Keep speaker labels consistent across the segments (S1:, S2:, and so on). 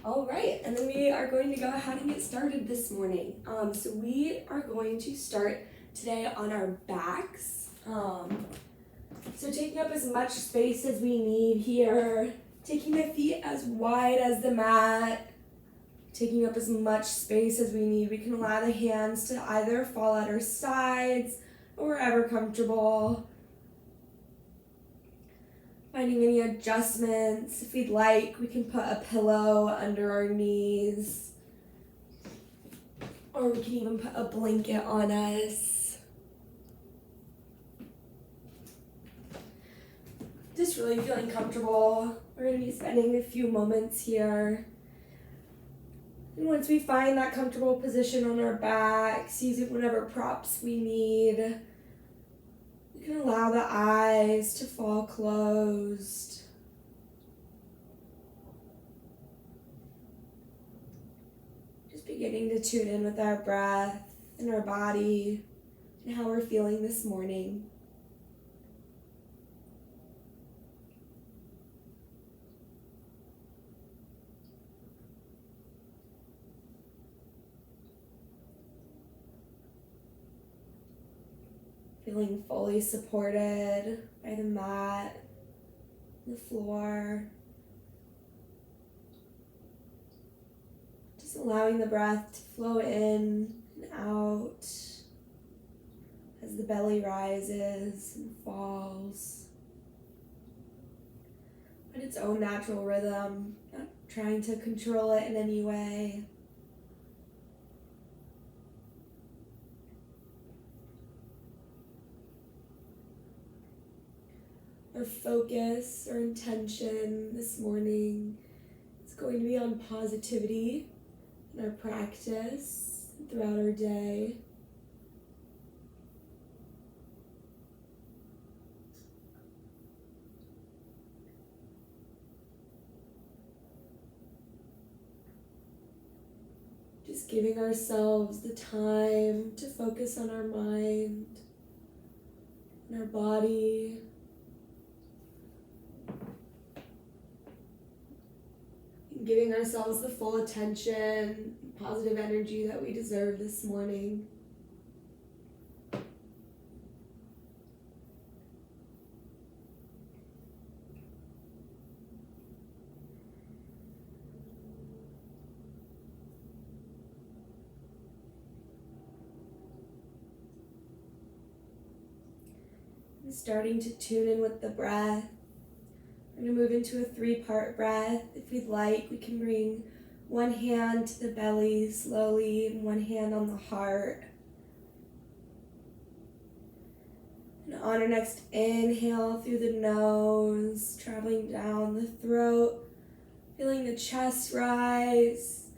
S1: All right, and then we are going to go ahead and get started this morning. So we are going to start today on our backs. So taking up as much space as we need here, taking the feet as wide as the mat, taking up as much space as we need. We can allow the hands to either fall at our sides or wherever comfortable. Finding any adjustments. If we'd like, we can put a pillow under our knees, or we can even put a blanket on us. Just really feeling comfortable. We're going to be spending a few moments here. And once we find that comfortable position on our backs, using whatever props we need, we can allow the eyes to fall closed. Just beginning to tune in with our breath and our body and how we're feeling this morning. Feeling fully supported by the mat, the floor. Just allowing the breath to flow in and out as the belly rises and falls at its own natural rhythm, not trying to control it in any way. Our focus or intention this morning is going to be on positivity in our practice throughout our day. Just giving ourselves the time to focus on our mind and our body. Giving ourselves the full attention, positive energy that we deserve this morning. And starting to tune in with the breath. We're going to move into a 3-part breath. If we'd like, we can bring one hand to the belly slowly and one hand on the heart. And on our next inhale through the nose, traveling down the throat, feeling the chest rise,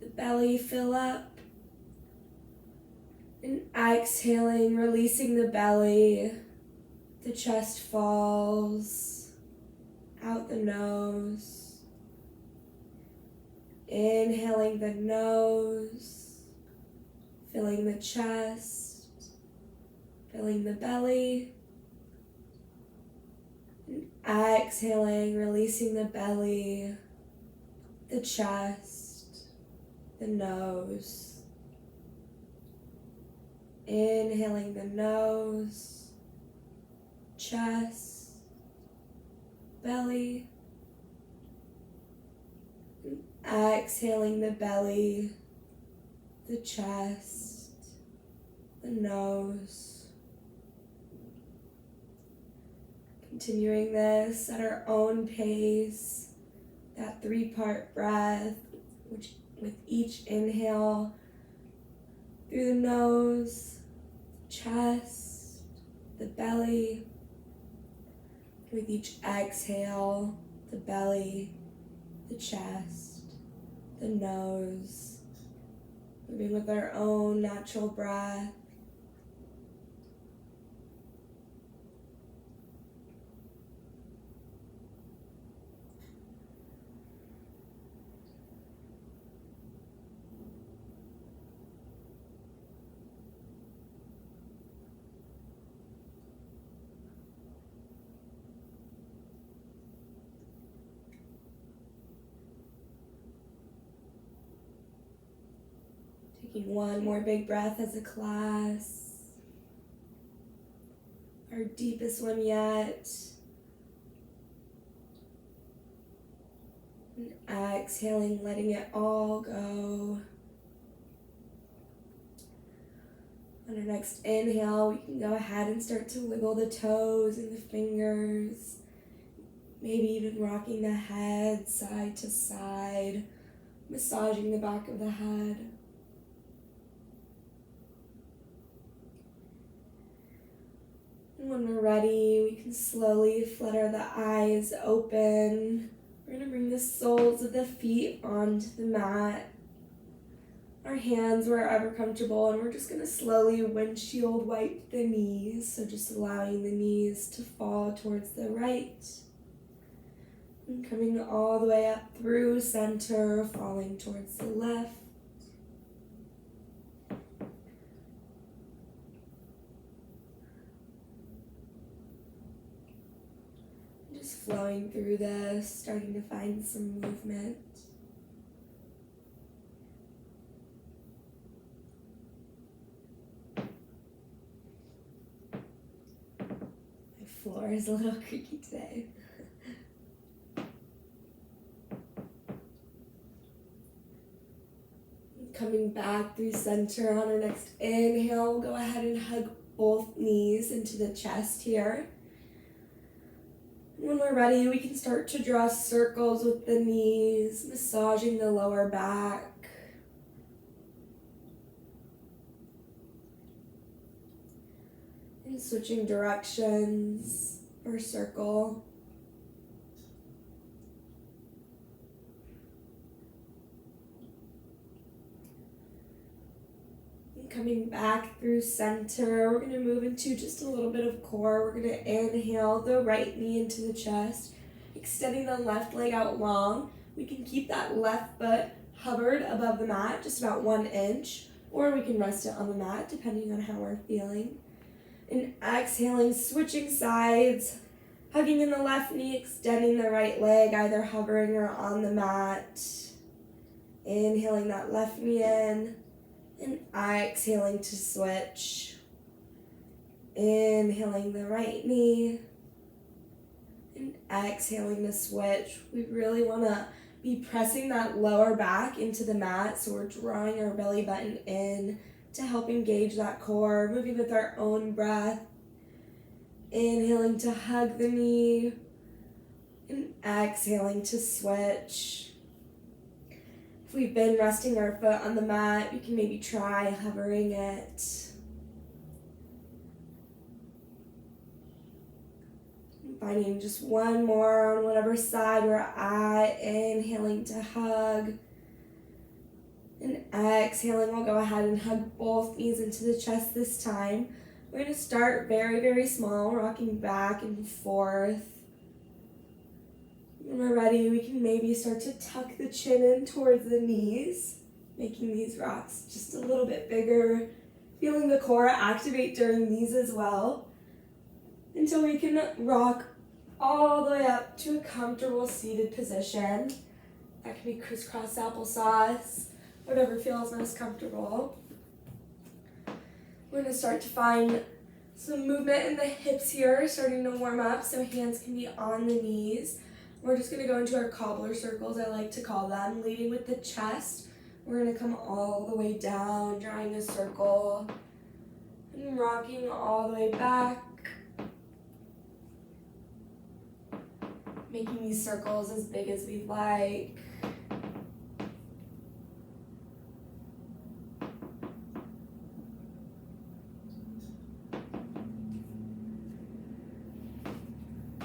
S1: the belly fill up. And exhaling, releasing the belly, the chest falls. Out the nose, inhaling the nose, filling the chest, filling the belly, and exhaling, releasing the belly, the chest, the nose, inhaling the nose, chest, belly, exhaling the belly, the chest, the nose. Continuing this at our own pace, that 3-part breath, which with each inhale through the nose, chest, the belly. With each exhale, the belly, the chest, the nose, moving with our own natural breath. Taking one more big breath as a class. Our deepest one yet. And exhaling, letting it all go. On our next inhale, we can go ahead and start to wiggle the toes and the fingers. Maybe even rocking the head side to side, massaging the back of the head. And when we're ready, we can slowly flutter the eyes open. We're going to bring the soles of the feet onto the mat. Our hands wherever comfortable, and we're just going to slowly windshield wipe the knees. So just allowing the knees to fall towards the right. And coming all the way up through center, falling towards the left. Just flowing through this, starting to find some movement. My floor is a little creaky today. Coming back through center on our next inhale, we'll go ahead and hug both knees into the chest here. When we're ready, we can start to draw circles with the knees, massaging the lower back. And switching directions for circle. Coming back through center, we're going to move into just a little bit of core. We're going to inhale the right knee into the chest, extending the left leg out long. We can keep that left foot hovered above the mat, just about 1 inch, or we can rest it on the mat, depending on how we're feeling. And exhaling, switching sides, hugging in the left knee, extending the right leg, either hovering or on the mat. Inhaling that left knee in. And exhaling to switch. Inhaling the right knee. And exhaling to switch. We really want to be pressing that lower back into the mat. So we're drawing our belly button in to help engage that core. Moving with our own breath. Inhaling to hug the knee. And exhaling to switch. If we've been resting our foot on the mat, we can maybe try hovering it. Finding just one more on whatever side we're at. Inhaling to hug. And exhaling, we'll go ahead and hug both knees into the chest this time. We're going to start very, very small, rocking back and forth. When we're ready, we can maybe start to tuck the chin in towards the knees, making these rocks just a little bit bigger, feeling the core activate during these as well, until we can rock all the way up to a comfortable seated position. That can be crisscross applesauce, whatever feels most comfortable. We're going to start to find some movement in the hips here, starting to warm up, so hands can be on the knees. We're just going to go into our cobbler circles, I like to call them, leading with the chest. We're going to come all the way down, drawing a circle, and rocking all the way back. Making these circles as big as we'd like.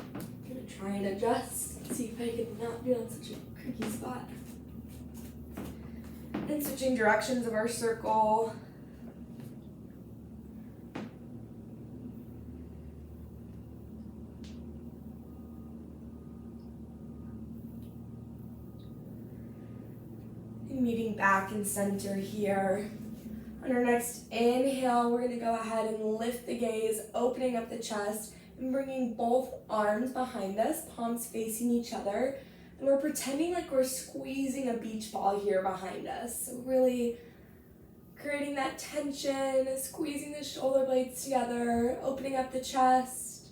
S1: I'm going to try and adjust. See if I can not be on such a creaky spot. And switching directions of our circle. And meeting back in center here. On our next inhale, we're going to go ahead and lift the gaze, opening up the chest, and bringing both arms behind us, palms facing each other. And we're pretending like we're squeezing a beach ball here behind us. So really creating that tension, squeezing the shoulder blades together, opening up the chest,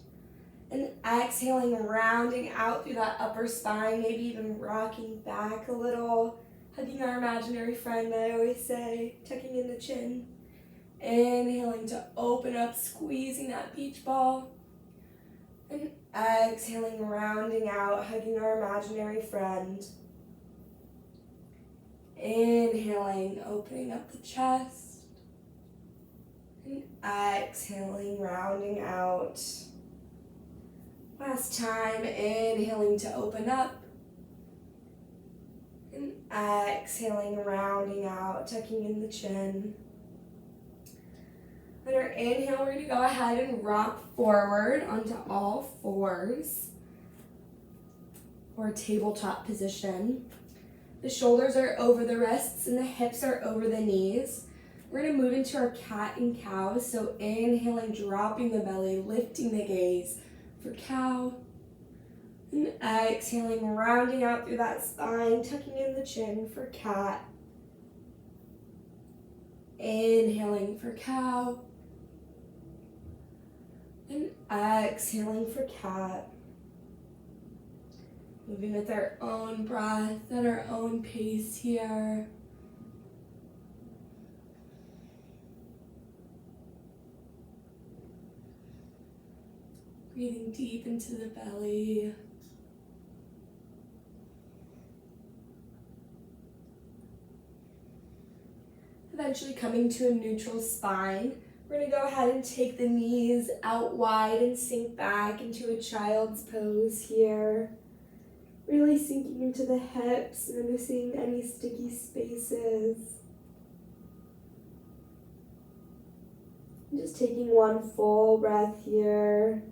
S1: and exhaling, rounding out through that upper spine, maybe even rocking back a little, hugging our imaginary friend, I always say, tucking in the chin. Inhaling to open up, squeezing that beach ball. And exhaling, rounding out, hugging our imaginary friend. Inhaling, opening up the chest. And exhaling, rounding out. Last time, inhaling to open up. And exhaling, rounding out, tucking in the chin. On our inhale, we're going to go ahead and rock forward onto all fours for a tabletop position. The shoulders are over the wrists and the hips are over the knees. We're going to move into our cat and cow. So inhaling, dropping the belly, lifting the gaze for cow. And exhaling, rounding out through that spine, tucking in the chin for cat. Inhaling for cow. And exhaling for cat. Moving with our own breath at our own pace here. Breathing deep into the belly. Eventually coming to a neutral spine. We're going to go ahead and take the knees out wide and sink back into a child's pose here. Really sinking into the hips, noticing any sticky spaces. Just taking one full breath here.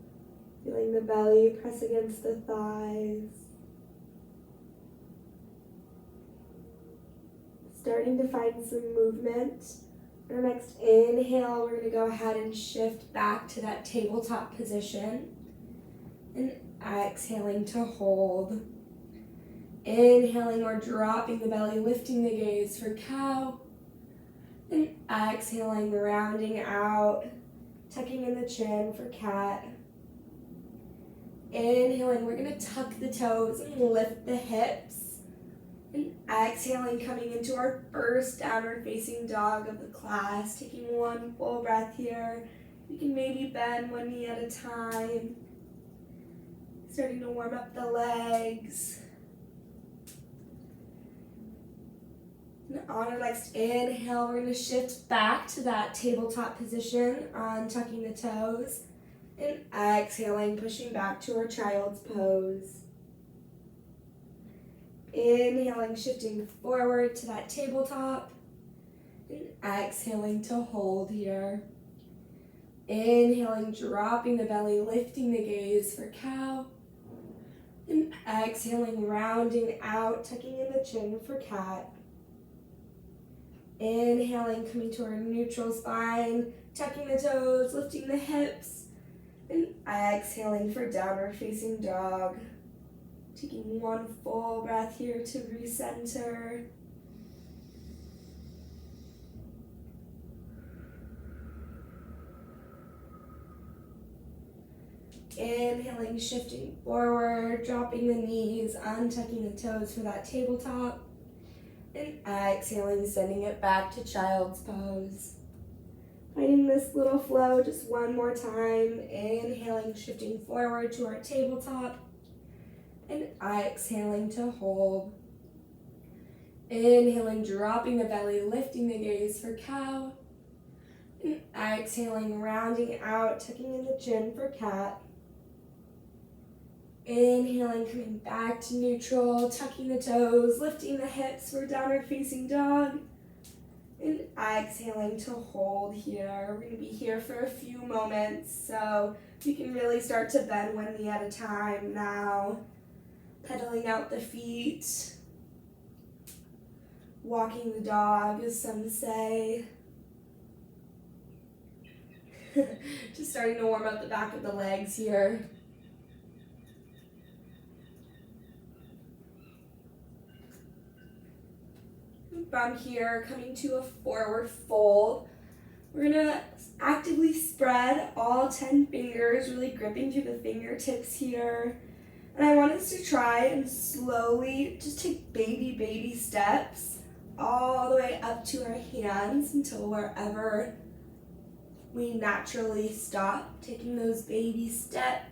S1: Feeling the belly press against the thighs. Starting to find some movement. Our next inhale, we're going to go ahead and shift back to that tabletop position. And exhaling to hold. Inhaling or dropping the belly, lifting the gaze for cow. And exhaling, rounding out, tucking in the chin for cat. Inhaling, we're going to tuck the toes and lift the hips. And exhaling, coming into our first downward facing dog of the class. Taking one full breath here. You can maybe bend one knee at a time. Starting to warm up the legs. And on our next inhale, we're going to shift back to that tabletop position on tucking the toes. And exhaling, pushing back to our child's pose. Inhaling, shifting forward to that tabletop. And exhaling to hold here. Inhaling, dropping the belly, lifting the gaze for cow. And exhaling, rounding out, tucking in the chin for cat. Inhaling, coming to our neutral spine, tucking the toes, lifting the hips. And exhaling for downward facing dog. Taking one full breath here to recenter. Inhaling, shifting forward, dropping the knees, untucking the toes for that tabletop. And exhaling, sending it back to child's pose. Finding this little flow just one more time. Inhaling, shifting forward to our tabletop. And exhaling to hold. Inhaling, dropping the belly, lifting the gaze for cow. And exhaling, rounding out, tucking in the chin for cat. Inhaling, coming back to neutral, tucking the toes, lifting the hips for downward facing dog. And exhaling to hold here. We're going to be here for a few moments, so you can really start to bend one knee at a time now. Pedaling out the feet. Walking the dog, as some say. Just starting to warm up the back of the legs here. from here, coming to a forward fold. We're gonna actively spread all 10 fingers, really gripping through the fingertips here. And I want us to try and slowly just take baby steps all the way up to our hands until wherever we naturally stop, taking those baby steps.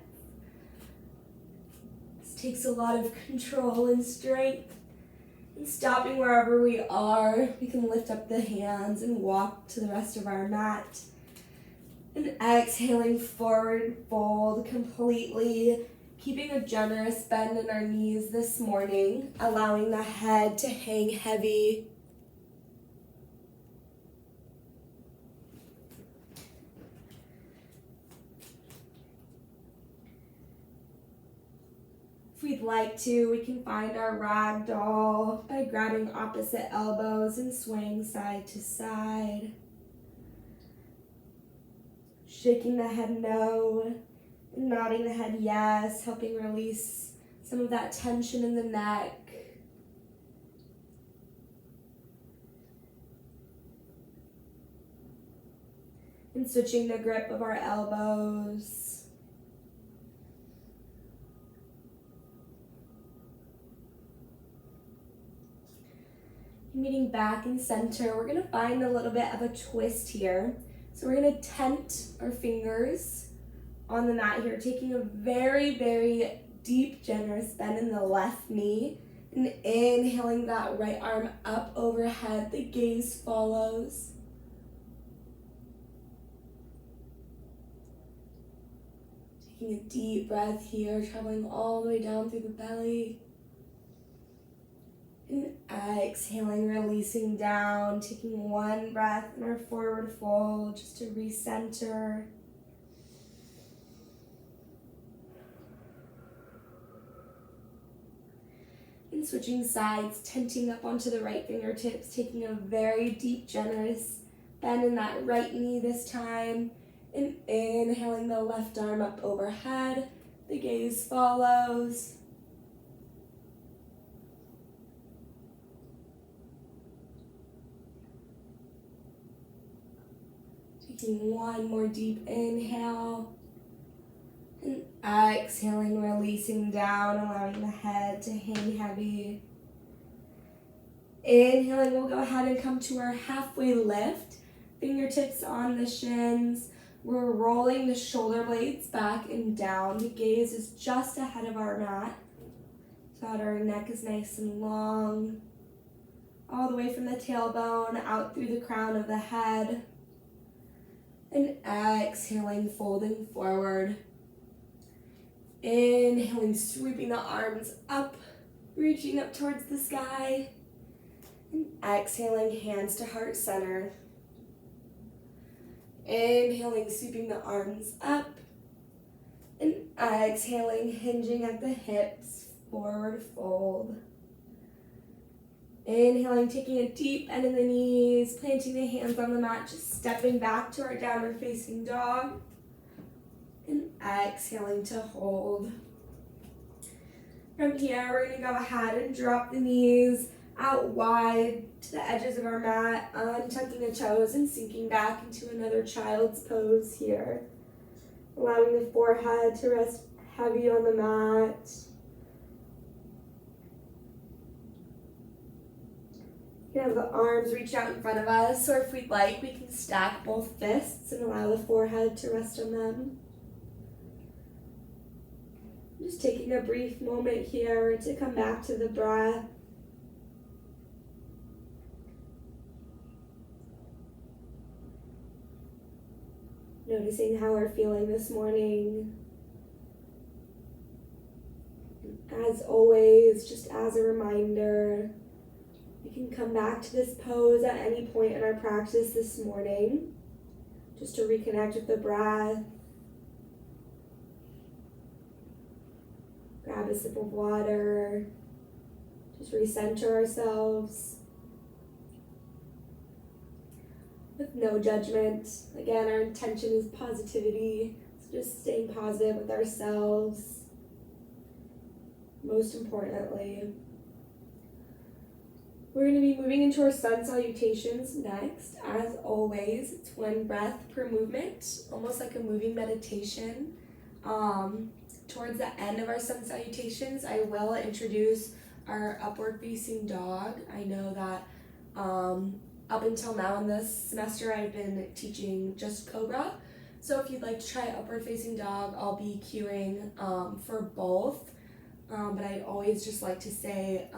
S1: This takes a lot of control and strength. And stopping wherever we are, we can lift up the hands and walk to the rest of our mat. And exhaling, forward fold completely, keeping a generous bend in our knees this morning, allowing the head to hang heavy. If we'd like to, we can find our ragdoll by grabbing opposite elbows and swaying side to side. Shaking the head no, and nodding the head yes, helping release some of that tension in the neck. And switching the grip of our elbows. Meeting back in center, we're gonna find a little bit of a twist here. So we're gonna tent our fingers on the mat here, taking a very deep, generous bend in the left knee, and inhaling that right arm up overhead, the gaze follows. Taking a deep breath here, traveling all the way down through the belly. And exhaling, releasing down, taking one breath in our forward fold just to recenter. And switching sides, tenting up onto the right fingertips, taking a very deep, generous bend in that right knee this time. And inhaling the left arm up overhead, the gaze follows. Taking one more deep inhale, and exhaling, releasing down, allowing the head to hang heavy. Inhaling, we'll go ahead and come to our halfway lift, fingertips on the shins. We're rolling the shoulder blades back and down. The gaze is just ahead of our mat, so that our neck is nice and long, all the way from the tailbone out through the crown of the head. And exhaling, folding forward. Inhaling, sweeping the arms up, reaching up towards the sky. And exhaling, hands to heart center. Inhaling, sweeping the arms up. And exhaling, hinging at the hips, forward fold. Inhaling, taking a deep bend in the knees, planting the hands on the mat, just stepping back to our downward facing dog. And exhaling to hold. From here, we're going to go ahead and drop the knees out wide to the edges of our mat, untucking the toes and sinking back into another child's pose here. Allowing the forehead to rest heavy on the mat. You can have the arms reach out in front of us, or if we'd like, we can stack both fists and allow the forehead to rest on them. Just taking a brief moment here to come back to the breath. Noticing how we're feeling this morning. As always, just as a reminder, you can come back to this pose at any point in our practice this morning, just to reconnect with the breath. Grab a sip of water, just recenter ourselves. With no judgment. Again, our intention is positivity, so just staying positive with ourselves, most importantly. We're going to be moving into our sun salutations next. As always, it's 1 breath per movement, almost like a moving meditation. Towards the end of our sun salutations, I will introduce our upward facing dog. I know that up until now in this semester, I've been teaching just Cobra. So if you'd like to try upward facing dog, I'll be cueing for both. But I'd always just like to say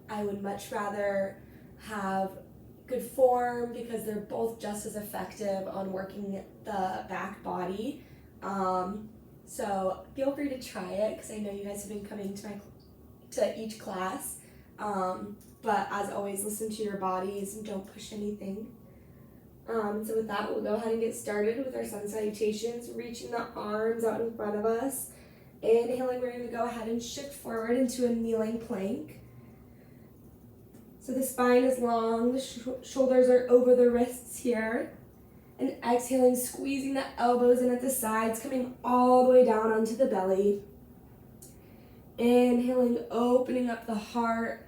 S1: I would much rather have good form because they're both just as effective on working the back body. So feel free to try it because I know you guys have been coming to each class. But as always, listen to your bodies and don't push anything. So with that, we'll go ahead and get started with our sun salutations, reaching the arms out in front of us. Inhaling, we're going to go ahead and shift forward into a kneeling plank. So the spine is long, the shoulders are over the wrists here. And exhaling, squeezing the elbows in at the sides, coming all the way down onto the belly. Inhaling, opening up the heart,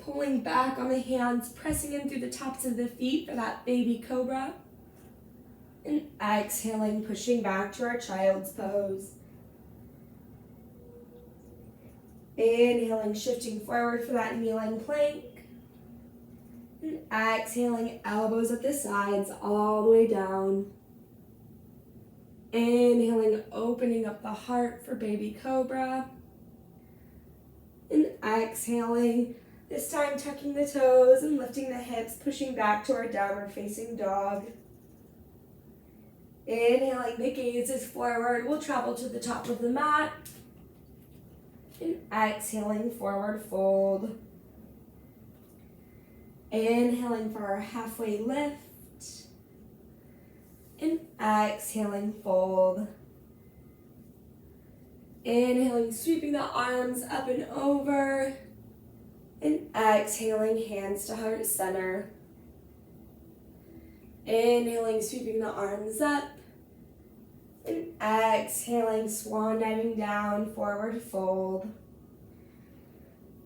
S1: pulling back on the hands, pressing in through the tops of the feet for that baby cobra. And exhaling, pushing back to our child's pose. Inhaling, shifting forward for that kneeling plank. And exhaling, elbows at the sides, all the way down. Inhaling, opening up the heart for baby cobra. And exhaling, this time tucking the toes and lifting the hips, pushing back to our downward facing dog. Inhaling, the gaze is forward. We'll travel to the top of the mat. And exhaling, forward fold. Inhaling for our halfway lift. And exhaling, fold. Inhaling, sweeping the arms up and over. And exhaling, hands to heart center. Inhaling, sweeping the arms up. And exhaling, swan diving down, forward fold.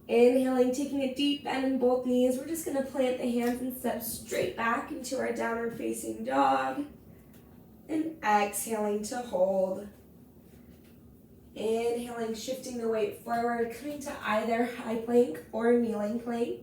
S1: Inhaling, taking a deep bend in both knees. We're just going to plant the hands and step straight back into our downward facing dog. And exhaling to hold. Inhaling, shifting the weight forward, coming to either high plank or kneeling plank.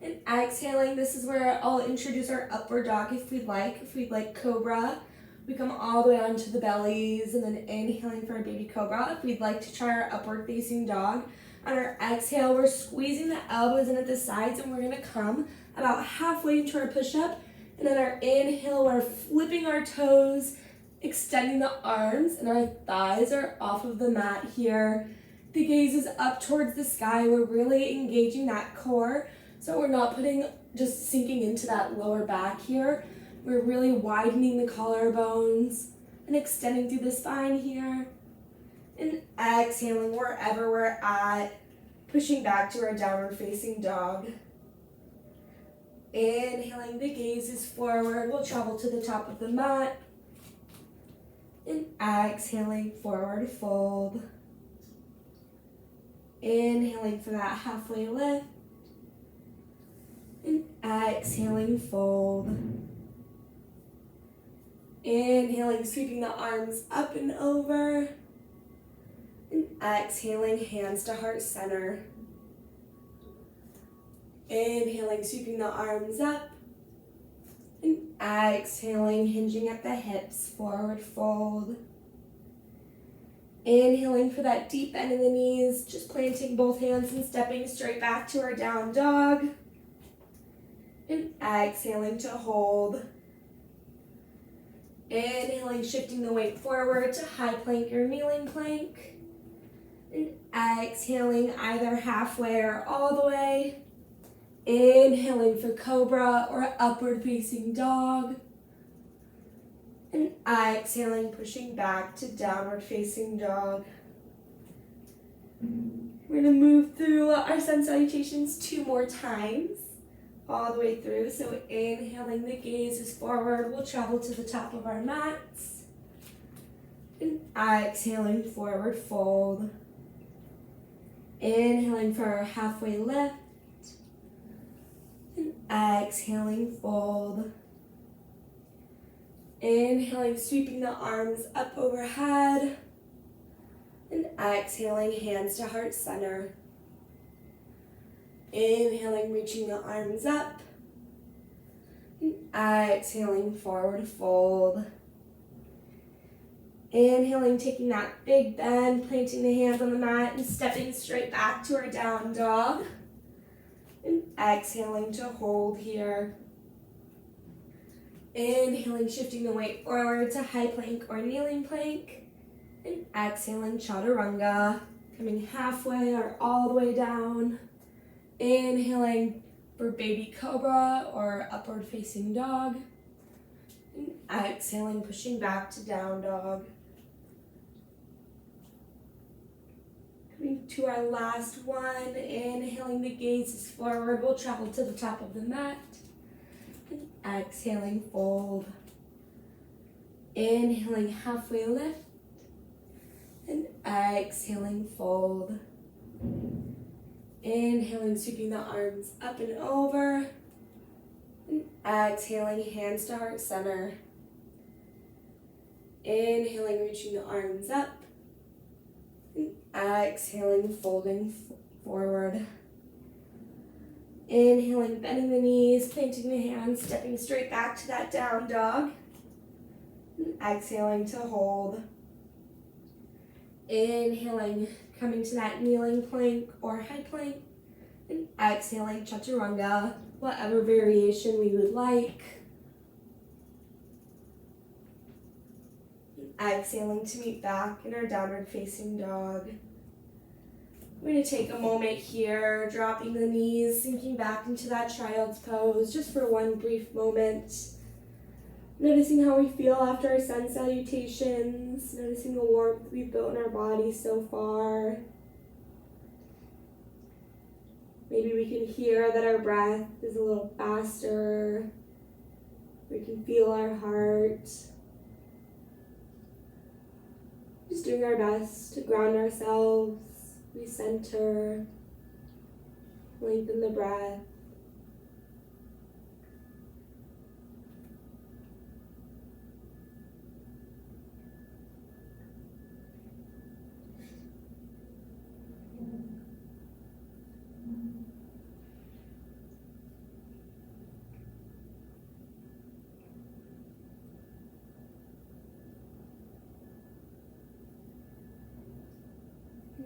S1: And exhaling, this is where I'll introduce our upward dog if we'd like. If we'd like cobra, we come all the way onto the bellies and then inhaling for our baby cobra. If we'd like to try our upward facing dog, on our exhale, we're squeezing the elbows in at the sides and we're gonna come about halfway into our push-up. And then our inhale, we're flipping our toes, extending the arms, and our thighs are off of the mat here. The gaze is up towards the sky. We're really engaging that core. So we're not just sinking into that lower back here. We're really widening the collarbones and extending through the spine here. And exhaling wherever we're at, pushing back to our downward facing dog. Inhaling, the gaze is forward. We'll travel to the top of the mat. And exhaling, forward fold. Inhaling for that halfway lift. And exhaling, fold. Inhaling, sweeping the arms up and over. And exhaling, hands to heart center. Inhaling, sweeping the arms up. And exhaling, hinging at the hips, forward fold. Inhaling for that deep bend in the knees, just planting both hands and stepping straight back to our down dog. And exhaling to hold. Inhaling, shifting the weight forward to high plank or kneeling plank. And exhaling either halfway or all the way. Inhaling for cobra or upward facing dog. And exhaling, pushing back to downward facing dog. We're going to move through our sun salutations 2 more times, all the way through. So inhaling, the gaze is forward. We'll travel to the top of our mats. And exhaling, forward fold. Inhaling for our halfway lift. exhaling, fold. Inhaling, sweeping the arms up overhead. And exhaling, hands to heart center. Inhaling, reaching the arms up. And exhaling, forward fold. Inhaling, taking that big bend, planting the hands on the mat and stepping straight back to our down dog. And exhaling to hold here. Inhaling, shifting the weight forward to high plank or kneeling plank. And exhaling, chaturanga, coming halfway or all the way down. Inhaling for baby cobra or upward facing dog. And exhaling, pushing back to down dog. Coming to our last one, inhaling, the gaze is forward. We'll travel to the top of the mat. And exhaling, fold. Inhaling, halfway lift. And exhaling, fold. Inhaling, sweeping the arms up and over. And exhaling, hands to heart center. Inhaling, reaching the arms up. And exhaling, folding forward. Inhaling, bending the knees, planting the hands, stepping straight back to that down dog. And exhaling to hold. Inhaling, coming to that kneeling plank or high plank. And exhaling, chaturanga, whatever variation we would like. And exhaling to meet back in our downward facing dog. We're going to take a moment here, dropping the knees, sinking back into that child's pose just for one brief moment. Noticing how we feel after our sun salutations, noticing the warmth we've built in our body so far. Maybe we can hear that our breath is a little faster. We can feel our heart. Just doing our best to ground ourselves, recenter, lengthen the breath.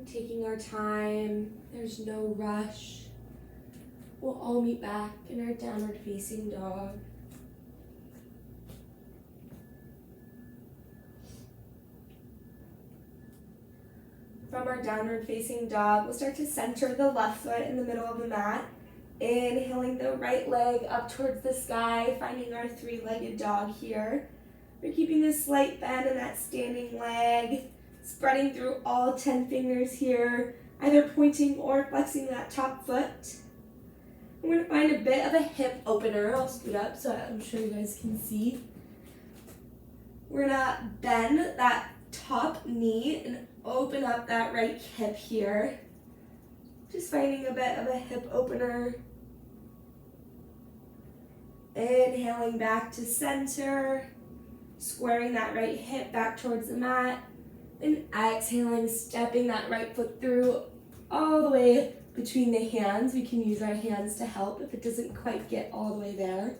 S1: Taking our time, there's no rush. We'll all meet back in our downward facing dog. From our downward facing dog, we'll start to center the left foot in the middle of the mat. Inhaling the right leg up towards the sky, finding our three-legged dog here. We're keeping this slight bend in that standing leg. Spreading through all 10 fingers here, either pointing or flexing that top foot. We're going to find a bit of a hip opener. I'll scoot up so I'm sure you guys can see. We're going to bend that top knee and open up that right hip here. Just finding a bit of a hip opener. Inhaling back to center. Squaring that right hip back towards the mat. And exhaling, stepping that right foot through all the way between the hands. We can use our hands to help if it doesn't quite get all the way there.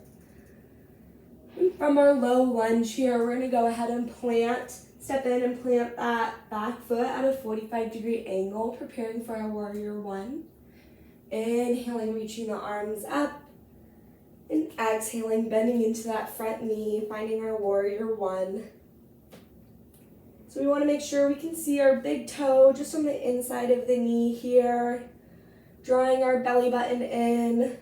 S1: And from our low lunge here, we're going to go ahead and step in and plant that back foot at a 45-degree angle, preparing for our warrior one. Inhaling, reaching the arms up. And exhaling, bending into that front knee, finding our warrior one. So we want to make sure we can see our big toe just on the inside of the knee here. Drawing our belly button in.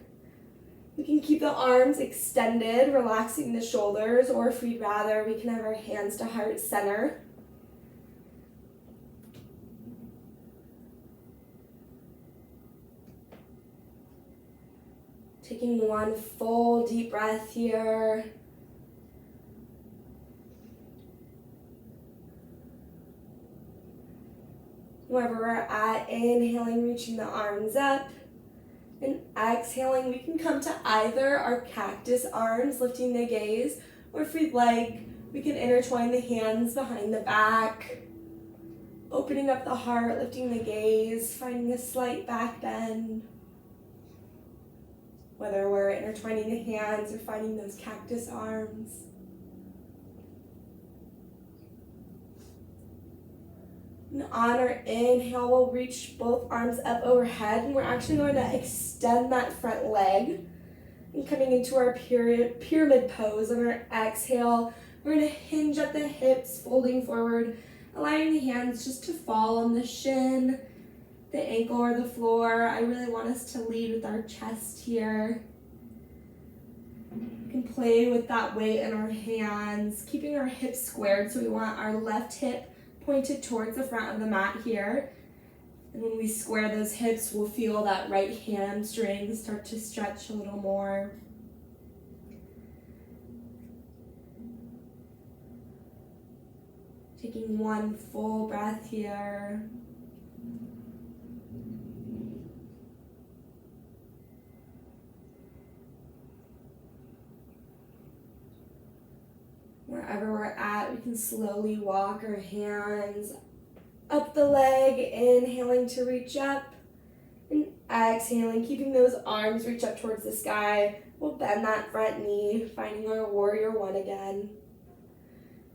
S1: We can keep the arms extended, relaxing the shoulders, or if we'd rather, we can have our hands to heart center. Taking one full deep breath here. Wherever we're at, inhaling, reaching the arms up, and exhaling, we can come to either our cactus arms, lifting the gaze, or if we'd like, we can intertwine the hands behind the back, opening up the heart, lifting the gaze, finding a slight back bend. Whether we're intertwining the hands or finding those cactus arms. And on our inhale, we'll reach both arms up overhead, and we're actually going to extend that front leg. And coming into our pyramid pose on our exhale, we're going to hinge at the hips, folding forward, allowing the hands just to fall on the shin, the ankle, or the floor. I really want us to lead with our chest here. We can play with that weight in our hands, keeping our hips squared, so we want our left hip pointed towards the front of the mat here. And when we square those hips, we'll feel that right hamstring start to stretch a little more. Taking one full breath here. Wherever we're at, we can slowly walk our hands up the leg, inhaling to reach up, and exhaling, keeping those arms reach up towards the sky. We'll bend that front knee, finding our warrior one again.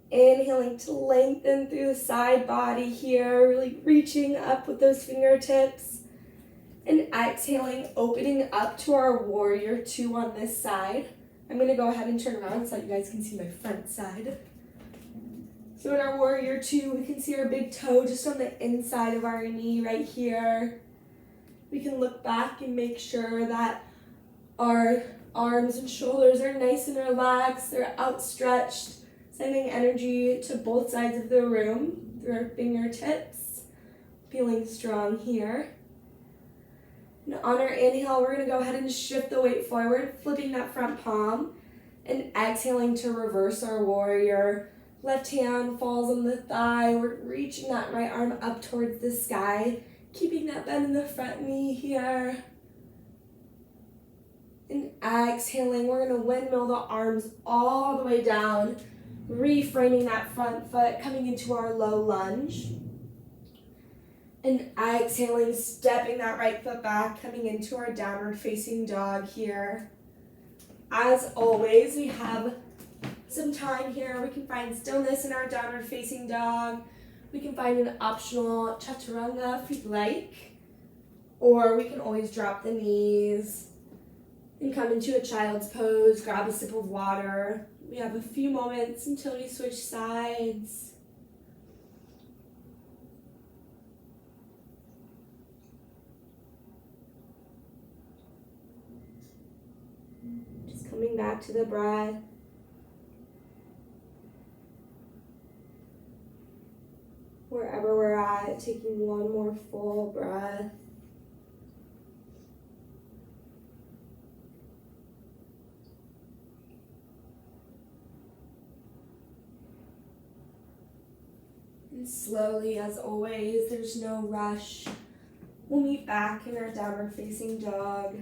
S1: Inhaling to lengthen through the side body here, really reaching up with those fingertips. And exhaling, opening up to our warrior two on this side. I'm going to go ahead and turn around so that you guys can see my front side. So in our warrior two, we can see our big toe just on the inside of our knee right here. We can look back and make sure that our arms and shoulders are nice and relaxed. They're outstretched, sending energy to both sides of the room through our fingertips. Feeling strong here. And on our inhale, we're going to go ahead and shift the weight forward, flipping that front palm, and exhaling to reverse our warrior. Left hand falls on the thigh. We're reaching that right arm up towards the sky, keeping that bend in the front knee here. And exhaling, we're going to windmill the arms all the way down, reframing that front foot, coming into our low lunge. And exhaling, stepping that right foot back, coming into our downward facing dog here. As always, we have some time here. We can find stillness in our downward facing dog. We can find an optional chaturanga if you'd like. Or we can always drop the knees and come into a child's pose, grab a sip of water. We have a few moments until we switch sides. Just coming back to the breath. Wherever we're at, taking one more full breath. And slowly, as always, there's no rush. We'll meet back in our downward facing dog.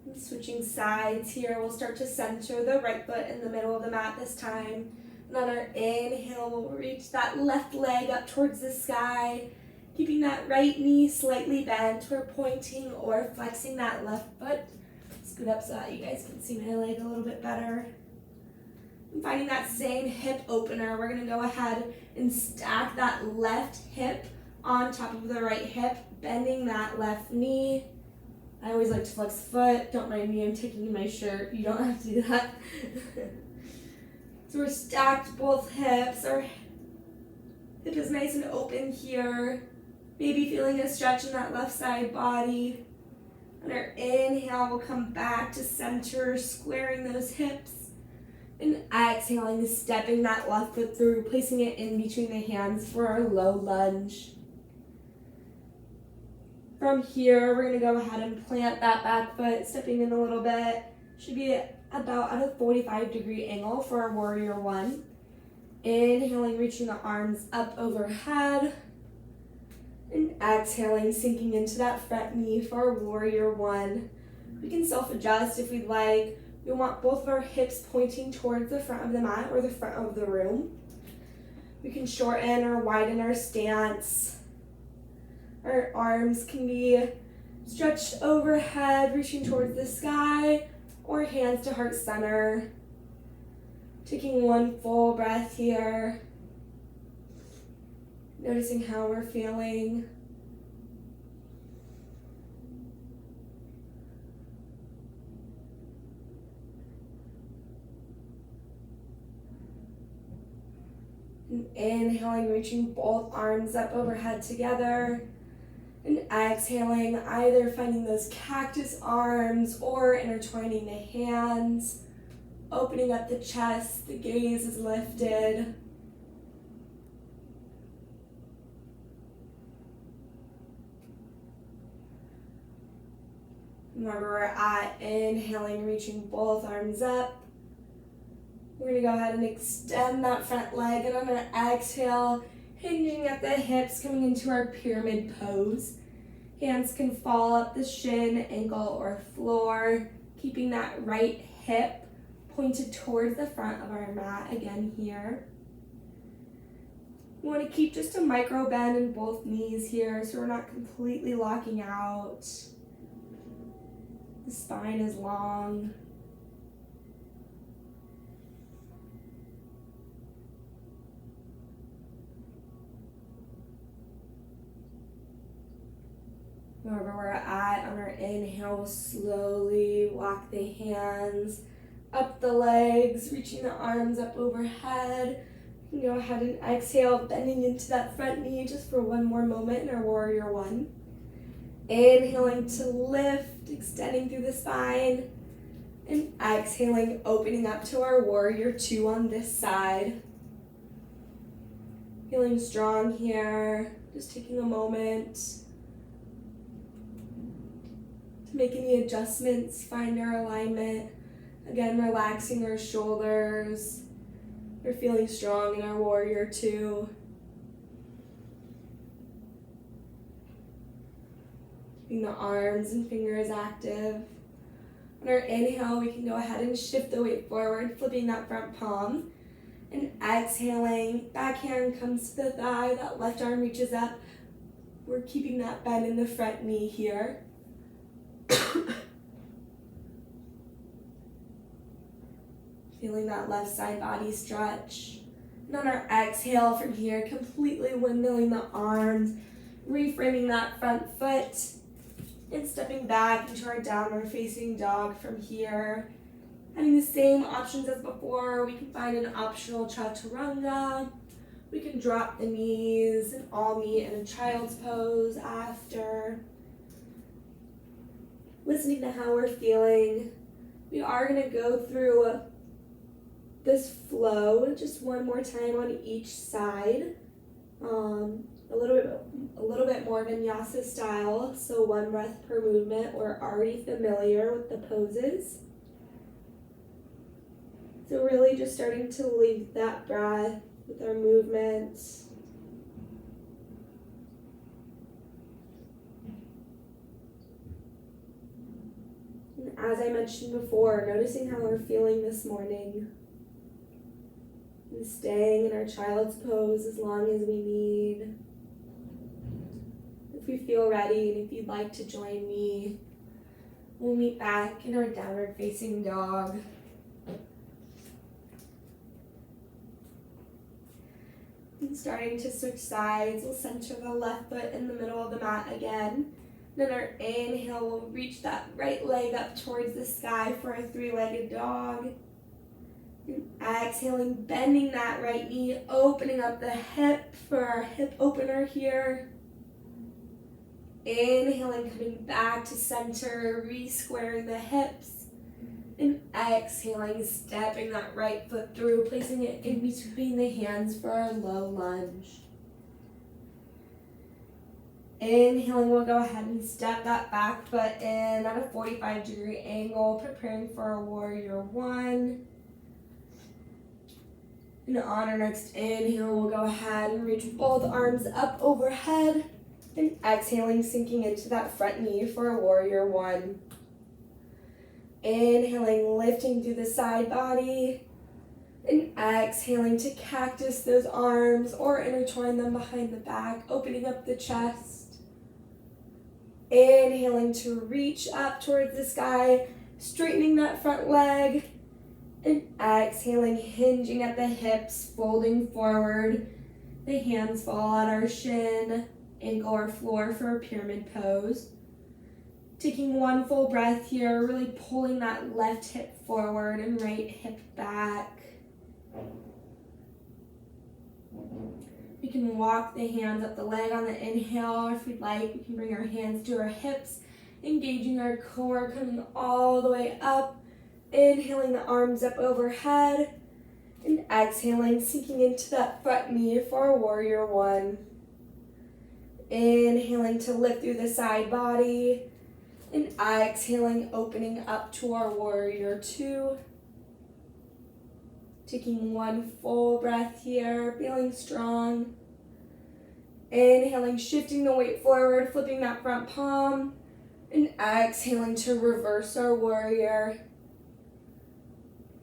S1: And switching sides here, we'll start to center the right foot in the middle of the mat this time. And on our inhale, we'll reach that left leg up towards the sky, keeping that right knee slightly bent. We're pointing or flexing that left foot. Scoot up so that you guys can see my leg a little bit better. And finding that same hip opener, we're going to go ahead and stack that left hip on top of the right hip, bending that left knee. I always like to flex the foot. Don't mind me, I'm taking my shirt. You don't have to do that. So we're stacked both hips. Our hip is nice and open here. Maybe feeling a stretch in that left side body. On our inhale, we'll come back to center, squaring those hips. And exhaling, stepping that left foot through, placing it in between the hands for our low lunge. From here, we're going to go ahead and plant that back foot, stepping in a little bit. Should be about at a 45-degree angle for our warrior one. Inhaling, reaching the arms up overhead. And exhaling, sinking into that front knee for warrior one. We can self-adjust if we'd like. We want both of our hips pointing towards the front of the mat or the front of the room. We can shorten or widen our stance. Our arms can be stretched overhead, reaching towards the sky, or hands to heart center. Taking one full breath here. Noticing how we're feeling. And inhaling, reaching both arms up overhead together. And exhaling, either finding those cactus arms or intertwining the hands. Opening up the chest, the gaze is lifted. Wherever we're at, inhaling, reaching both arms up. We're going to go ahead and extend that front leg, and on our exhale, hinging at the hips, coming into our pyramid pose. Hands can fall up the shin, ankle, or floor, keeping that right hip pointed towards the front of our mat again here. We want to keep just a micro bend in both knees here so we're not completely locking out. The spine is long. Wherever we're at, on our inhale, we'll slowly walk the hands up the legs, reaching the arms up overhead. You can go ahead and exhale, bending into that front knee just for one more moment in our warrior one. Inhaling to lift, extending through the spine. And exhaling, opening up to our warrior two on this side. Feeling strong here, just taking a moment to make any adjustments, find our alignment. Again, relaxing our shoulders. We're feeling strong in our warrior two. Keeping the arms and fingers active. On our inhale, we can go ahead and shift the weight forward, flipping that front palm. And exhaling, back hand comes to the thigh, that left arm reaches up. We're keeping that bend in the front knee here. Feeling that left side body stretch. And on our exhale from here, completely windmilling the arms, reframing that front foot, and stepping back into our downward facing dog from here. Having the same options as before, we can find an optional chaturanga. We can drop the knees and all meet in a child's pose after. Listening to how we're feeling. We are going to go through this flow just one more time on each side. A little bit more Vinyasa style, so one breath per movement. We're already familiar with the poses. So really just starting to lead that breath with our movements. And as I mentioned before, noticing how we're feeling this morning. And staying in our child's pose as long as we need. If we feel ready and if you'd like to join me, we'll meet back in our downward facing dog. And starting to switch sides, we'll center the left foot in the middle of the mat again. Then our inhale, we'll reach that right leg up towards the sky for a three-legged dog. And exhaling, bending that right knee, opening up the hip for our hip opener here. Inhaling, coming back to center, re-squaring the hips. And exhaling, stepping that right foot through, placing it in between the hands for our low lunge. Inhaling, we'll go ahead and step that back foot in at a 45-degree angle, preparing for our warrior one. And on our next inhale, we'll go ahead and reach both arms up overhead. And exhaling, sinking into that front knee for a warrior one. Inhaling, lifting through the side body. And exhaling to cactus those arms or intertwine them behind the back, opening up the chest. Inhaling to reach up towards the sky, straightening that front leg. And exhaling, hinging at the hips, folding forward. The hands fall at our shin, ankle or floor for a pyramid pose. Taking one full breath here, really pulling that left hip forward and right hip back. We can walk the hands up the leg on the inhale, or if we'd like, we can bring our hands to our hips, engaging our core, coming all the way up. Inhaling the arms up overhead, and exhaling, sinking into that front knee for a warrior one. Inhaling to lift through the side body, and exhaling, opening up to our warrior two. Taking one full breath here, feeling strong. Inhaling, shifting the weight forward, flipping that front palm, and exhaling to reverse our warrior.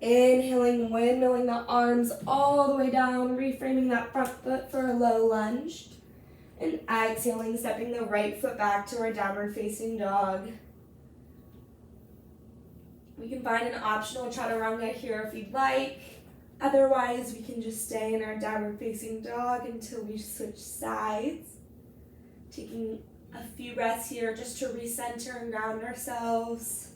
S1: Inhaling, windmilling the arms all the way down, reframing that front foot for a low lunge. And exhaling, stepping the right foot back to our downward facing dog. We can find an optional chaturanga here if you'd like. Otherwise, we can just stay in our downward facing dog until we switch sides. Taking a few breaths here just to recenter and ground ourselves.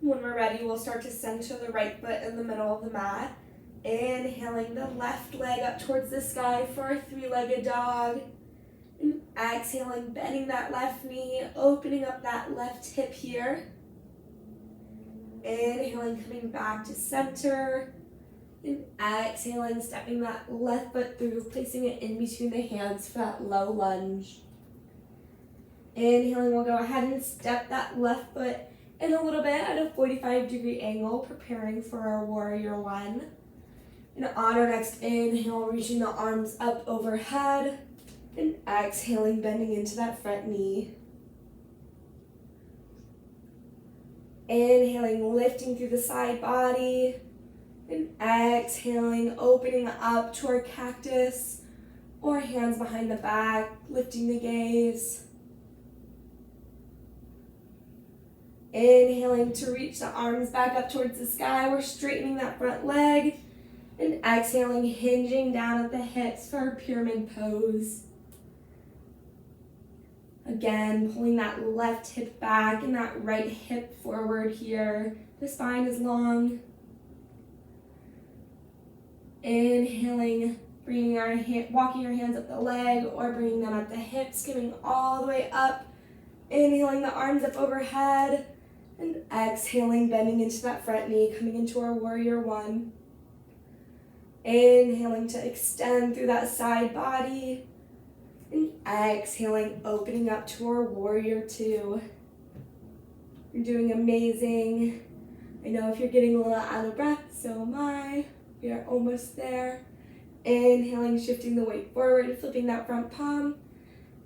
S1: When we're ready, we'll start to center the right foot in the middle of the mat. Inhaling the left leg up towards the sky for a three-legged dog. And exhaling, bending that left knee, opening up that left hip here. Inhaling, coming back to center. And exhaling, stepping that left foot through, placing it in between the hands for that low lunge. Inhaling, we'll go ahead and step that left foot in a little bit at a 45-degree angle, preparing for our warrior one. And on our next inhale, reaching the arms up overhead, and exhaling, bending into that front knee. Inhaling, lifting through the side body, and exhaling, opening up to our cactus, or hands behind the back, lifting the gaze. Inhaling to reach the arms back up towards the sky. We're straightening that front leg. And exhaling, hinging down at the hips for our pyramid pose. Again, pulling that left hip back and that right hip forward here. The spine is long. Inhaling, bringing our walking our hands up the leg or bringing them at the hips, coming all the way up. Inhaling the arms up overhead. And exhaling, bending into that front knee, coming into our warrior one. Inhaling to extend through that side body. And exhaling, opening up to our warrior two. You're doing amazing. I know if you're getting a little out of breath, so am I. We are almost there. Inhaling, shifting the weight forward, flipping that front palm.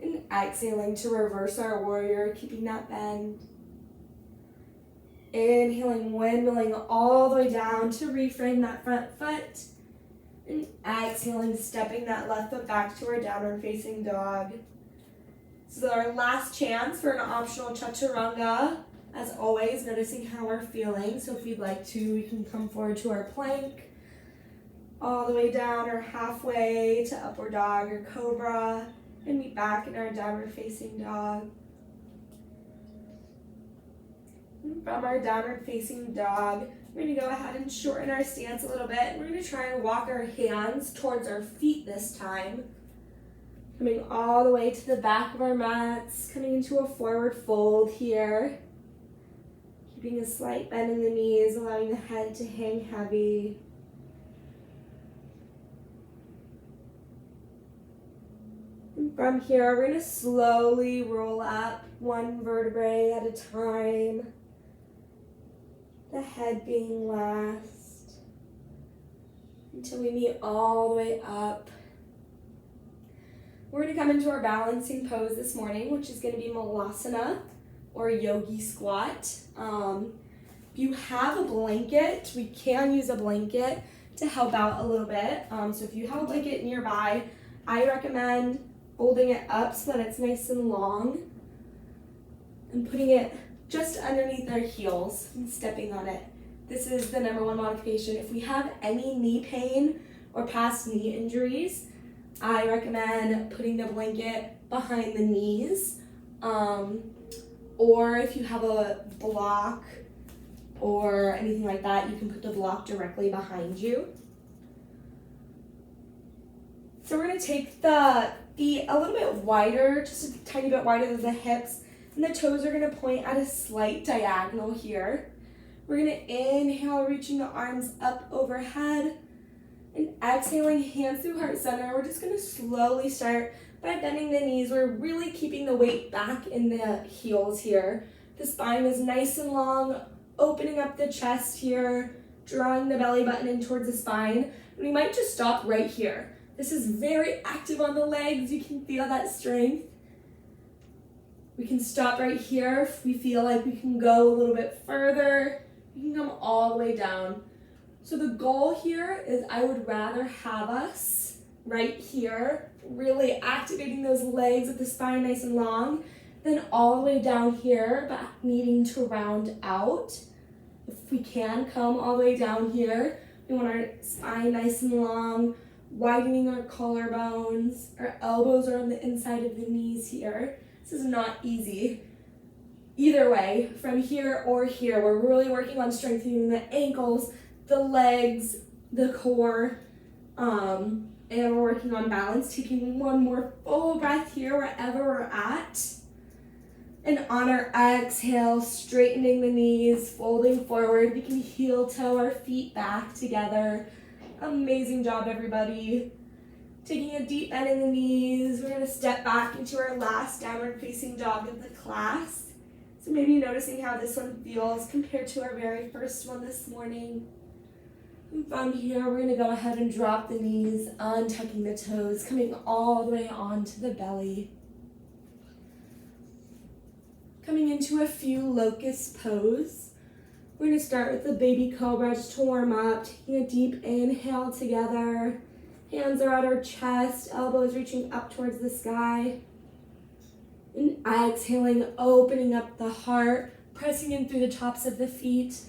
S1: And exhaling to reverse our warrior, keeping that bend. Inhaling, windmilling all the way down to reframe that front foot. And exhaling, stepping that left foot back to our downward facing dog. This is our last chance for an optional chaturanga. As always, noticing how we're feeling. So if you'd like to, we can come forward to our plank. All the way down or halfway to upward dog or cobra. And meet back in our downward facing dog. From our downward facing dog, we're going to go ahead and shorten our stance a little bit. We're going to try and walk our hands towards our feet this time. Coming all the way to the back of our mats, coming into a forward fold here. Keeping a slight bend in the knees, allowing the head to hang heavy. And from here, we're going to slowly roll up one vertebrae at a time. The head being last, until we meet all the way up. We're going to come into our balancing pose this morning, which is going to be Malasana or Yogi Squat. If you have a blanket, we can use a blanket to help out a little bit. So if you have a blanket nearby, I recommend folding it up so that it's nice and long and putting it just underneath our heels and stepping on it. This is the number one modification. If we have any knee pain or past knee injuries, I recommend putting the blanket behind the knees. Or if you have a block or anything like that, you can put the block directly behind you. So we're going to take the feet a little bit wider, just a tiny bit wider than the hips, and the toes are going to point at a slight diagonal here. We're going to inhale, reaching the arms up overhead, and exhaling, hands through heart center. We're just going to slowly start by bending the knees. We're really keeping the weight back in the heels here. The spine is nice and long, opening up the chest here, drawing the belly button in towards the spine. And we might just stop right here. This is very active on the legs. You can feel that strength. We can stop right here if we feel like we can go a little bit further. We can come all the way down. So the goal here is I would rather have us right here, really activating those legs with the spine nice and long, than all the way down here, but needing to round out. If we can come all the way down here, we want our spine nice and long, widening our collarbones. Our elbows are on the inside of the knees here. This is not easy. Either way, from here or here, we're really working on strengthening the ankles, the legs, the core, and we're working on balance. Taking one more full breath here wherever we're at. And on our exhale, straightening the knees, folding forward. We can heel toe our feet back together. Amazing job, everybody. Taking a deep bend in the knees. We're going to step back into our last downward facing dog of the class. So maybe noticing how this one feels compared to our very first one this morning. And from here, we're going to go ahead and drop the knees, untucking the toes, coming all the way onto the belly. Coming into a few locust pose. We're going to start with the baby cobra just to warm up, taking a deep inhale together. Hands are at our chest, elbows reaching up towards the sky. And exhaling, opening up the heart, pressing in through the tops of the feet.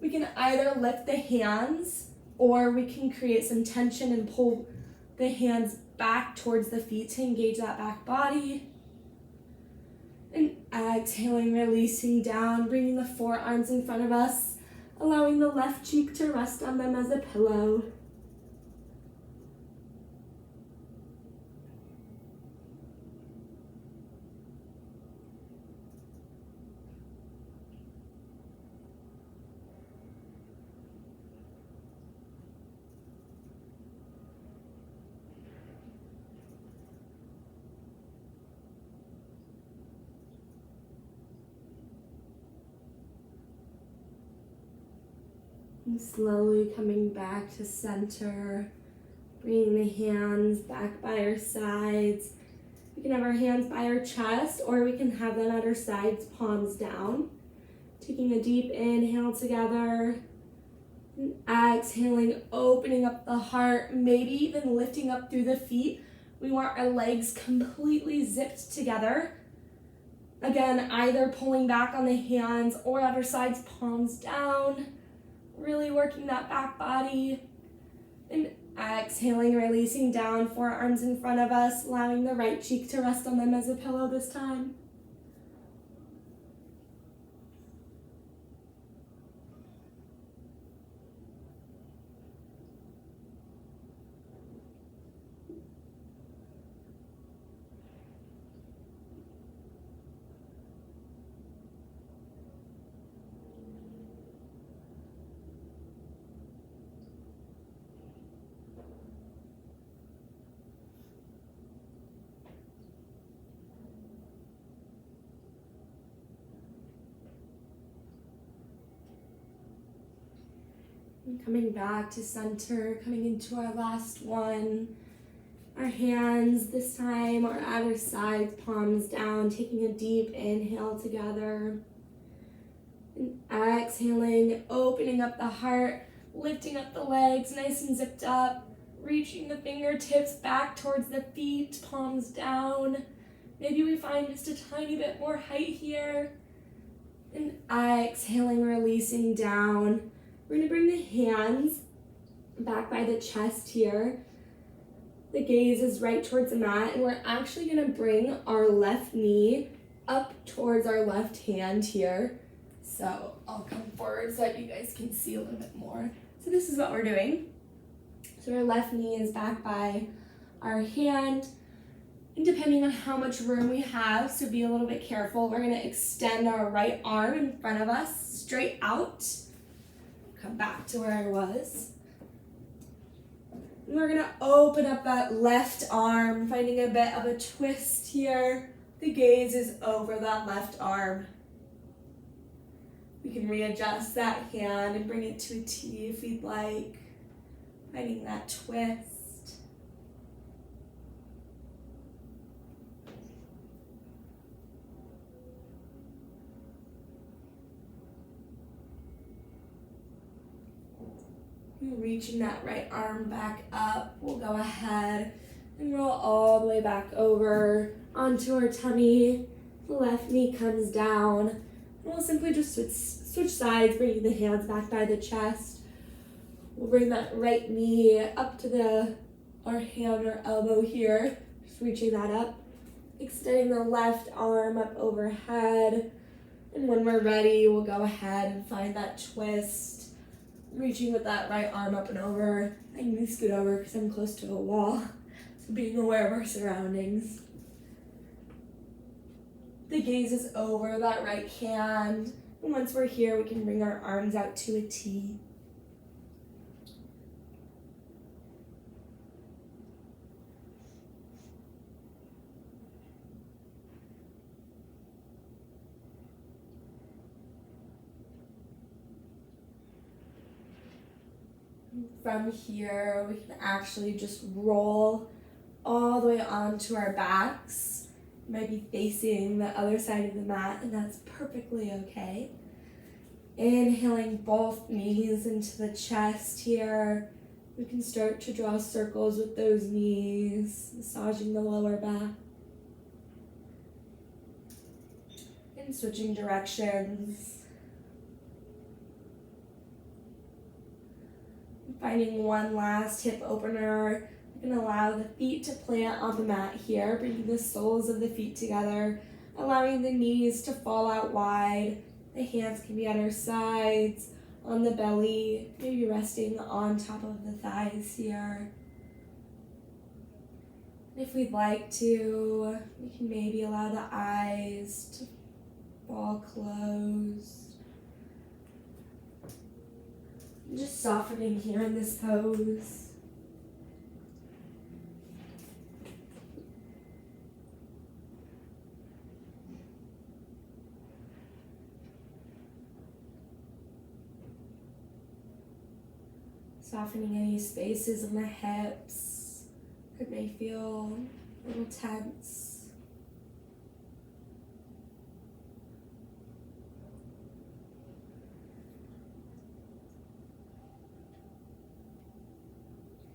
S1: We can either lift the hands or we can create some tension and pull the hands back towards the feet to engage that back body. And exhaling, releasing down, bringing the forearms in front of us, allowing the left cheek to rest on them as a pillow. And slowly coming back to center, bringing the hands back by our sides. We can have our hands by our chest or we can have them at our sides, palms down. Taking a deep inhale together. And exhaling, opening up the heart, maybe even lifting up through the feet. We want our legs completely zipped together. Again, either pulling back on the hands or at our sides, palms down. Really working that back body. And exhaling, releasing down, forearms in front of us, allowing the right cheek to rest on them as a pillow this time. And coming back to center, coming into our last one. Our hands this time are at our sides, palms down, taking a deep inhale together. And exhaling, opening up the heart, lifting up the legs nice and zipped up, reaching the fingertips back towards the feet, palms down. Maybe we find just a tiny bit more height here. And exhaling, releasing down. We're going to bring the hands back by the chest here. The gaze is right towards the mat, and we're actually going to bring our left knee up towards our left hand here. So I'll come forward so that you guys can see a little bit more. So this is what we're doing. So our left knee is back by our hand. And depending on how much room we have, so be a little bit careful, we're going to extend our right arm in front of us, straight out. Come back to where I was. And we're going to open up that left arm, finding a bit of a twist here. The gaze is over that left arm. We can readjust that hand and bring it to a T if we'd like, finding that twist. Reaching that right arm back up, we'll go ahead and roll all the way back over onto our tummy. The left knee comes down. And we'll simply just switch sides, bringing the hands back by the chest. We'll bring that right knee up to our hand or elbow here, just reaching that up. Extending the left arm up overhead. And when we're ready, we'll go ahead and find that twist. Reaching with that right arm up and over. I can scoot over because I'm close to a wall. So being aware of our surroundings. The gaze is over that right hand. And once we're here, we can bring our arms out to a T. From here, we can actually just roll all the way onto our backs. You might be facing the other side of the mat, and that's perfectly okay. Inhaling both knees into the chest here. We can start to draw circles with those knees, massaging the lower back. And switching directions. Finding one last hip opener. We can allow the feet to plant on the mat here, bringing the soles of the feet together, allowing the knees to fall out wide. The hands can be at our sides, on the belly, maybe resting on top of the thighs here. If we'd like to, we can maybe allow the eyes to fall closed. Just softening here in this pose. Softening any spaces in the hips that may feel a little tense.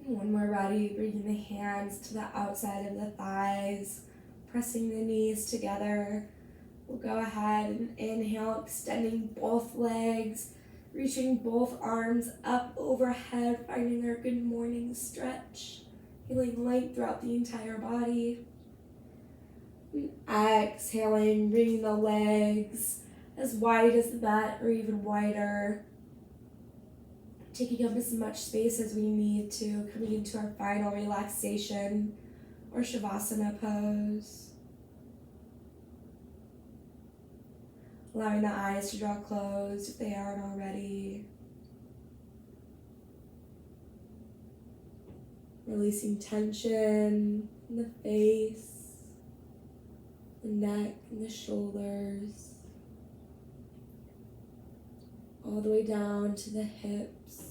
S1: When we're ready, bringing the hands to the outside of the thighs, pressing the knees together. We'll go ahead and inhale, extending both legs, reaching both arms up overhead, finding our good morning stretch, feeling light throughout the entire body. And exhaling, bringing the legs as wide as the mat or even wider. Taking up as much space as we need to, coming into our final relaxation or Shavasana pose. Allowing the eyes to draw closed if they aren't already. Releasing tension in the face, the neck, and the shoulders. All the way down to the hips,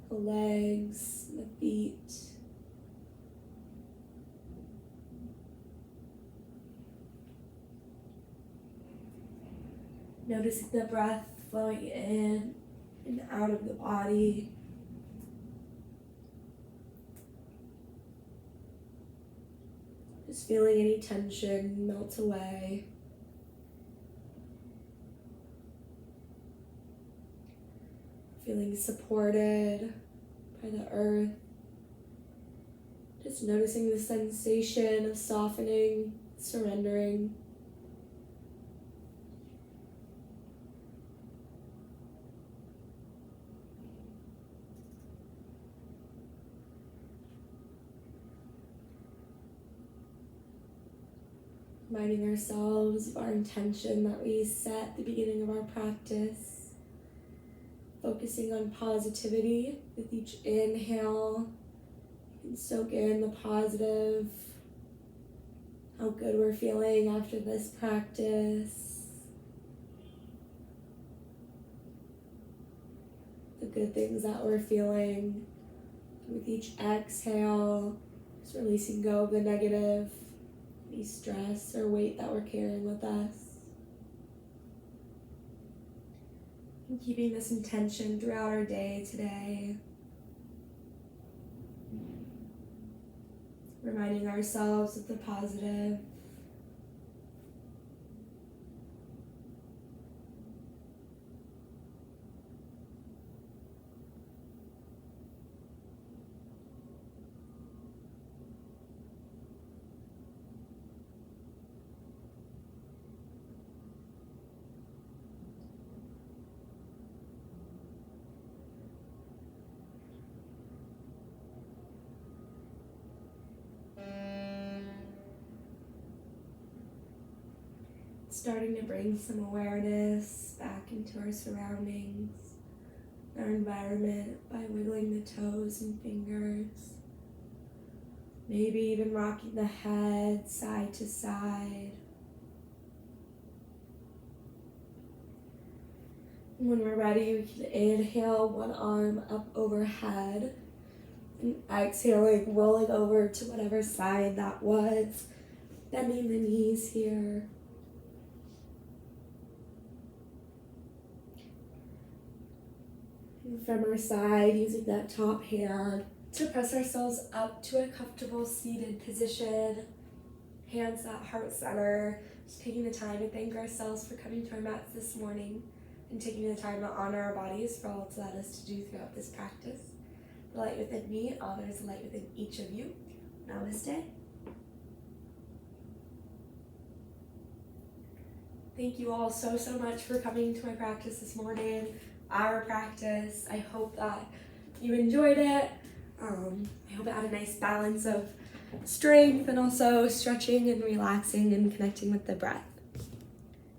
S1: the legs, the feet. Noticing the breath flowing in and out of the body. Just feeling any tension melt away. Feeling supported by the earth. Just noticing the sensation of softening, surrendering. Reminding ourselves of our intention that we set at the beginning of our practice. Focusing on positivity with each inhale. You can soak in the positive, how good we're feeling after this practice. The good things that we're feeling. With each exhale, just releasing go of the negative. Any stress or weight that we're carrying with us. And keeping this intention throughout our day today. Reminding ourselves of the positive. Starting to bring some awareness back into our surroundings, our environment by wiggling the toes and fingers. Maybe even rocking the head side to side. And when we're ready, we can inhale one arm up overhead and exhaling, rolling over to whatever side that was. Bending the knees here. From our side, using that top hand to press ourselves up to a comfortable seated position. Hands at heart center. Just taking the time to thank ourselves for coming to our mats this morning and taking the time to honor our bodies for all it's allowed us to do throughout this practice. The light within me, there's a light within each of you. Namaste. Thank you all so much for coming to my practice this morning. Our practice. I hope that you enjoyed it. I hope it had a nice balance of strength and also stretching and relaxing and connecting with the breath.